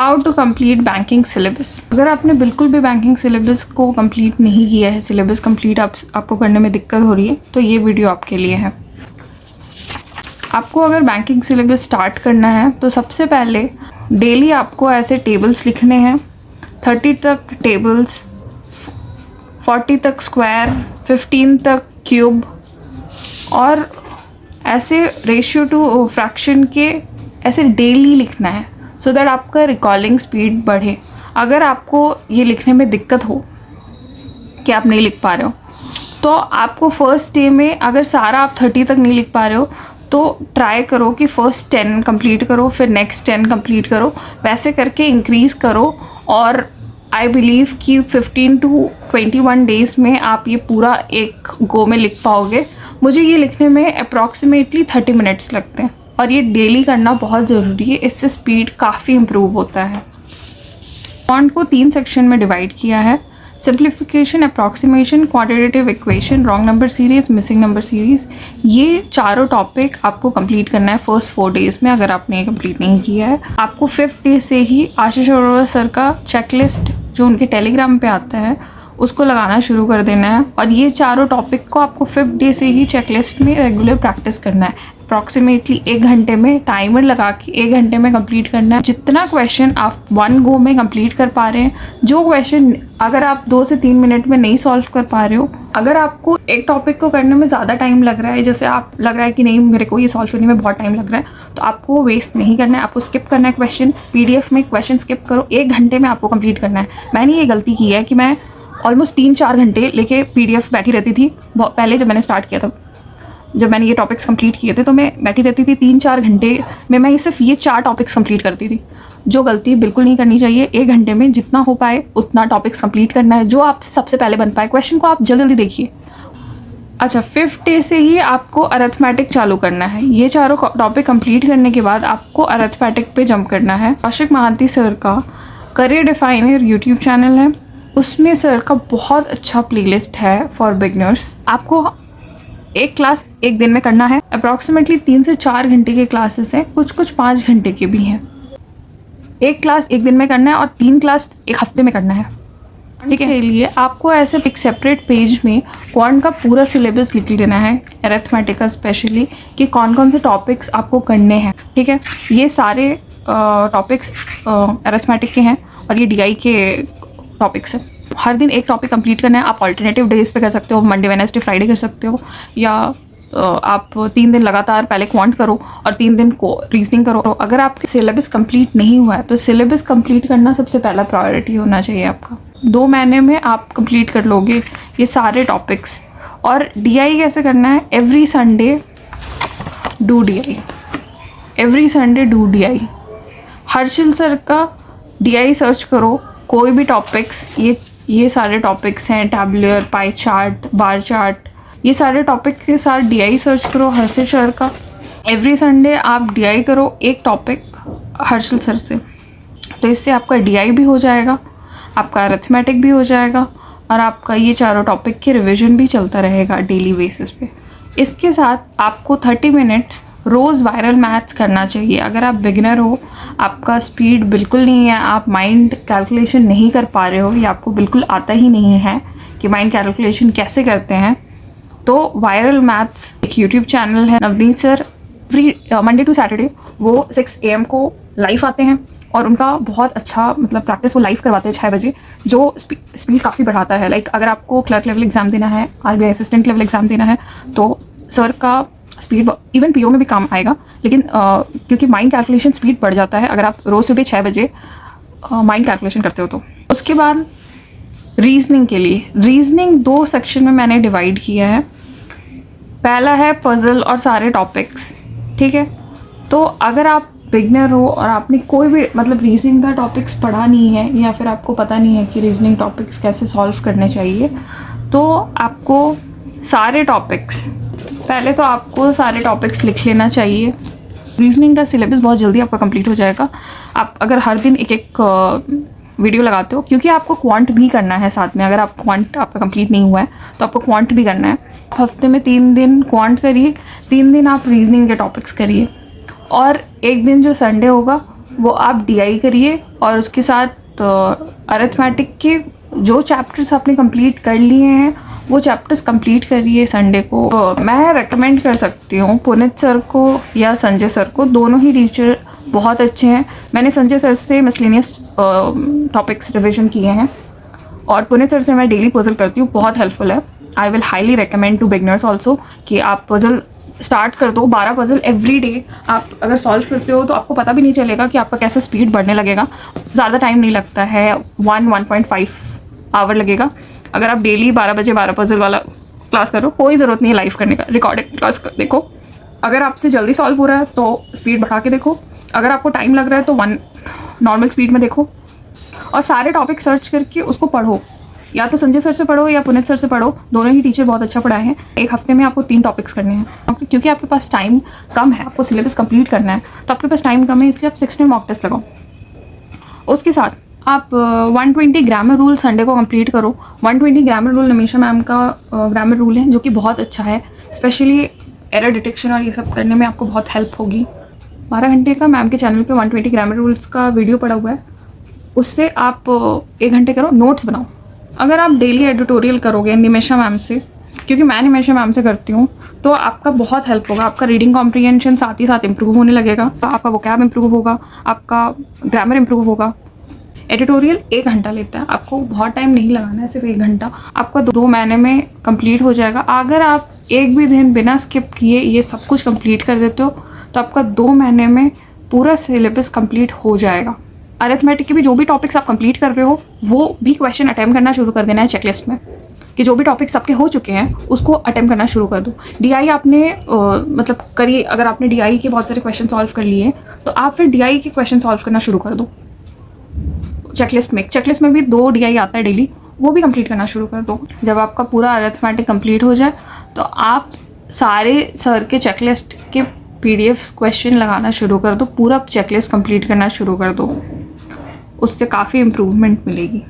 How to complete banking syllabus. अगर आपने बिल्कुल भी बैंकिंग सिलेबस को कंप्लीट नहीं किया है, सिलेबस कंप्लीट आपको करने में दिक्कत हो रही है, तो ये वीडियो आपके लिए है। आपको अगर बैंकिंग सिलेबस स्टार्ट करना है तो सबसे पहले डेली आपको ऐसे टेबल्स लिखने हैं, 30 तक टेबल्स, 40 तक स्क्वायर, 15 तक क्यूब, और ऐसे रेशियो टू फ्रैक्शन के ऐसे डेली लिखना है, सो दैट आपका रिकॉलिंग स्पीड बढ़े। अगर आपको ये लिखने में दिक्कत हो कि आप नहीं लिख पा रहे हो, तो आपको फर्स्ट डे में अगर सारा आप 30 तक नहीं लिख पा रहे हो तो ट्राई करो कि फर्स्ट 10 कंप्लीट करो, फिर नेक्स्ट 10 कंप्लीट करो, वैसे करके इंक्रीज़ करो। और आई बिलीव कि 15 to 21 डेज़ में आप ये पूरा एक गो में लिख पाओगे। मुझे ये लिखने में अप्रॉक्सीमेटली 30 मिनट्स लगते हैं, और ये डेली करना बहुत ज़रूरी है, इससे स्पीड काफ़ी इम्प्रूव होता है। फॉन्ट को 3 सेक्शन में डिवाइड किया है, simplification, approximation, quantitative equation, wrong number series, missing number series. ये चारों टॉपिक आपको कंप्लीट करना है फर्स्ट 4 डेज़ में। अगर आपने ये कंप्लीट नहीं किया है, आपको 5th डे से ही आशीष अरोड़ा सर का चेकलिस्ट जो उनके टेलीग्राम पे आता है उसको लगाना शुरू कर देना है। और ये चारों टॉपिक को आपको 5th डे से ही चेकलिस्ट में रेगुलर प्रैक्टिस करना है। अप्रॉक्सीमेटली 1 घंटे में टाइमर लगा के 1 घंटे में कंप्लीट करना है। जितना क्वेश्चन आप 1 गो में कंप्लीट कर पा रहे हैं, जो क्वेश्चन अगर आप 2 से 3 मिनट में नहीं सॉल्व कर पा रहे हो, अगर आपको एक टॉपिक को करने में ज़्यादा टाइम लग रहा है, जैसे आप लग रहा है कि नहीं मेरे को ये सॉल्व करने में बहुत टाइम लग रहा है, तो आपको वेस्ट नहीं करना है, आपको स्किप करना है क्वेश्चन। PDF में क्वेश्चन स्किप करो, 1 घंटे में आपको कंप्लीट करना है। मैंने ये गलती की है कि मैं ऑलमोस्ट 3-4 घंटे लेके PDF बैठी रहती थी पहले, जब मैंने स्टार्ट किया था। जब मैंने ये टॉपिक्स कंप्लीट किए थे तो मैं बैठी रहती थी 3-4 घंटे में, मैं सिर्फ ये 4 टॉपिक्स कंप्लीट करती थी, जो गलती बिल्कुल नहीं करनी चाहिए। 1 घंटे में जितना हो पाए उतना टॉपिक्स कंप्लीट करना है, जो आपसे सबसे पहले बन पाए। क्वेश्चन को आप जल्दी जल्दी देखिए। अच्छा, 5th डे से ही आपको अरिथमेटिक चालू करना है। ये चारों टॉपिक कंप्लीट करने के बाद आपको अरिथमेटिक पे जंप करना है। कौशिक महांती सर का करियर डिफाइनर यूट्यूब चैनल है, उसमें सर का बहुत अच्छा प्लेलिस्ट है फॉर बिगनर्स। आपको एक क्लास 1 दिन में करना है। अप्रॉक्सीमेटली 3 से 4 घंटे के क्लासेस हैं, कुछ 5 घंटे के भी हैं। एक क्लास 1 दिन में करना है और 3 क्लास 1 हफ्ते में करना है, ठीक है। के लिए आपको ऐसे एक सेपरेट पेज में क्वांट का पूरा सिलेबस लिख लेना है, अरिथमेटिक का स्पेशली, कि कौन कौन से टॉपिक्स आपको करने हैं, ठीक है। ये सारे टॉपिक्स अरिथमेटिक के हैं और ये DI के टॉपिक्स हैं। हर दिन एक टॉपिक कंप्लीट करना है। आप ऑल्टरनेटिव डेज पे कर सकते हो, मंडे, वेडनेसडे, फ्राइडे कर सकते हो, या आप 3 दिन लगातार पहले क्वांट करो और 3 दिन को रीजनिंग करो। अगर आपके सिलेबस कंप्लीट नहीं हुआ है तो सिलेबस कंप्लीट करना सबसे पहला प्रायोरिटी होना चाहिए आपका। 2 महीने में आप कंप्लीट कर लोगे ये सारे टॉपिक्स। और DI कैसे करना है? Every Sunday do DI, every Sunday do DI। Harshil sir का DI सर्च करो, कोई भी टॉपिक्स, ये सारे टॉपिक्स हैं, tabular, pie chart, bar chart, ये सारे टॉपिक के साथ DI सर्च करो हर्षिल सर का। एवरी संडे आप DI करो एक टॉपिक हर्षिल सर से, तो इससे आपका DI भी हो जाएगा, आपका अरिथमेटिक भी हो जाएगा, और आपका ये चारों टॉपिक की रिवीजन भी चलता रहेगा डेली बेसिस पे। इसके साथ आपको 30 मिनट्स रोज़ वायरल मैथ्स करना चाहिए। अगर आप बिगिनर हो, आपका स्पीड बिल्कुल नहीं है, आप माइंड कैलकुलेशन नहीं कर पा रहे हो, या आपको बिल्कुल आता ही नहीं है कि माइंड कैलकुलेशन कैसे करते हैं, तो वायरल मैथ्स एक यूट्यूब चैनल है, Navneet sir free Monday to Saturday वो 6 AM को लाइव आते हैं, और उनका बहुत अच्छा मतलब प्रैक्टिस वो लाइव करवाते हैं 6 बजे, जो स्पीड काफ़ी बढ़ाता है। लाइक अगर आपको क्लर्क लेवल एग्ज़ाम देना है, RBI असिस्टेंट लेवल एग्ज़ाम देना है, तो सर का स्पीड इवन PO में भी काम आएगा, लेकिन क्योंकि माइंड कैलकुलेशन स्पीड बढ़ जाता है अगर आप रोज़ सुबह 6 बजे माइंड कैलकुलेशन करते हो तो। उसके बाद रीजनिंग के लिए, रीजनिंग 2 सेक्शन में मैंने डिवाइड किया है। पहला है पजल और सारे टॉपिक्स, ठीक है। तो अगर आप बिगनर हो और आपने कोई भी मतलब रीजनिंग का टॉपिक्स पढ़ा नहीं है, या फिर आपको पता नहीं है कि रीजनिंग टॉपिक्स कैसे सॉल्व करने चाहिए, तो आपको सारे टॉपिक्स, पहले तो आपको सारे टॉपिक्स लिख लेना चाहिए। रीजनिंग का सिलेबस बहुत जल्दी आपका कंप्लीट हो जाएगा आप अगर हर दिन एक वीडियो लगाते हो, क्योंकि आपको क्वांट भी करना है साथ में। अगर आप क्वांट आपका कंप्लीट नहीं हुआ है तो आपको क्वांट भी करना है। हफ्ते में 3 दिन क्वांट करिए, 3 दिन आप रीजनिंग के टॉपिक्स करिए, और एक दिन जो संडे होगा वो आप DI करिए और उसके साथ अरिथमेटिक के जो चैप्टर्स आपने कंप्लीट कर लिए हैं वो चैप्टर्स कंप्लीट करिए संडे को। मैं रेकमेंड कर सकती हूँ पुनीत सर को या संजय सर को, दोनों ही टीचर बहुत अच्छे हैं। मैंने संजय सर से मिसलेनियस टॉपिक्स रिविजन किए हैं और पुनीत सर से मैं डेली पजल करती हूँ, बहुत हेल्पफुल है। I will highly recommend to beginners also कि आप पजल स्टार्ट कर दो। 12 पजल एवरी डे आप अगर सॉल्व करते हो तो आपको पता भी नहीं चलेगा कि आपका कैसे स्पीड बढ़ने लगेगा। ज़्यादा टाइम नहीं लगता है, 1.5 आवर लगेगा। अगर आप डेली 12 बजे 12 पजल वाला क्लास करो, कोई ज़रूरत नहीं है लाइव करने का, रिकॉर्डेड क्लास देखो। अगर आपसे जल्दी सॉल्व हो रहा है तो स्पीड बढ़ा के देखो, अगर आपको टाइम लग रहा है तो 1 नॉर्मल स्पीड में देखो और सारे टॉपिक सर्च करके उसको पढ़ो। या तो संजय सर से पढ़ो या पुनीत सर से पढ़ो, दोनों ही टीचर बहुत अच्छा पढ़ाए हैं। एक हफ्ते में आपको 3 टॉपिक्स करने हैं क्योंकि आपके पास टाइम कम है, आपको सिलेबस कंप्लीट करना है तो आपके पास टाइम कम है, इसलिए आप 16 मॉक टेस्ट लगाओ। उसके साथ आप 120 ग्रामर रूल संडे को कंप्लीट करो। 120 ग्रामर रूल निमिषा मैम का ग्रामर रूल है जो कि बहुत अच्छा है, स्पेशली एरर डिटेक्शन और ये सब करने में आपको बहुत हेल्प होगी। 12 घंटे का मैम के चैनल पे 120 ग्रामर रूल्स का वीडियो पड़ा हुआ है, उससे आप 1 घंटे करो, नोट्स बनाओ। अगर आप डेली एडिटोरियल करोगे निमिषा मैम से, क्योंकि मैं निमिषा मैम से करती हूँ, तो आपका बहुत हेल्प होगा। आपका रीडिंग कॉम्प्रिहेंशन साथ ही साथ इम्प्रूव होने लगेगा, आपका वोकैब इम्प्रूव होगा, आपका ग्रामर इम्प्रूव होगा। एडिटोरियल 1 घंटा लेता है, आपको बहुत टाइम नहीं लगाना है, सिर्फ 1 घंटा आपका 2 महीने में कंप्लीट हो जाएगा। अगर आप एक भी दिन बिना स्किप किए ये सब कुछ कंप्लीट कर देते हो तो आपका 2 महीने में पूरा सिलेबस कंप्लीट हो जाएगा। अरिथमेटिक के भी जो भी टॉपिक्स आप कंप्लीट कर रहे हो वो भी क्वेश्चन अटेम्प्ट करना शुरू कर देना है चेकलिस्ट में, कि जो भी टॉपिक्स आपके हो चुके हैं उसको अटेम्प्ट करना शुरू कर दो। DI आपने मतलब करिए, अगर आपने DI के बहुत सारे क्वेश्चन सॉल्व कर लिए तो आप फिर DI के क्वेश्चन सॉल्व करना शुरू कर दो। चेकलिस्ट में भी 2 DI आता है डेली, वो भी कंप्लीट करना शुरू कर दो। जब आपका पूरा अरिथमेटिक कंप्लीट हो जाए तो आप सारे सर के चेकलिस्ट के PDF क्वेश्चन लगाना शुरू कर दो, पूरा चेकलिस्ट कंप्लीट करना शुरू कर दो, उससे काफ़ी इम्प्रूवमेंट मिलेगी।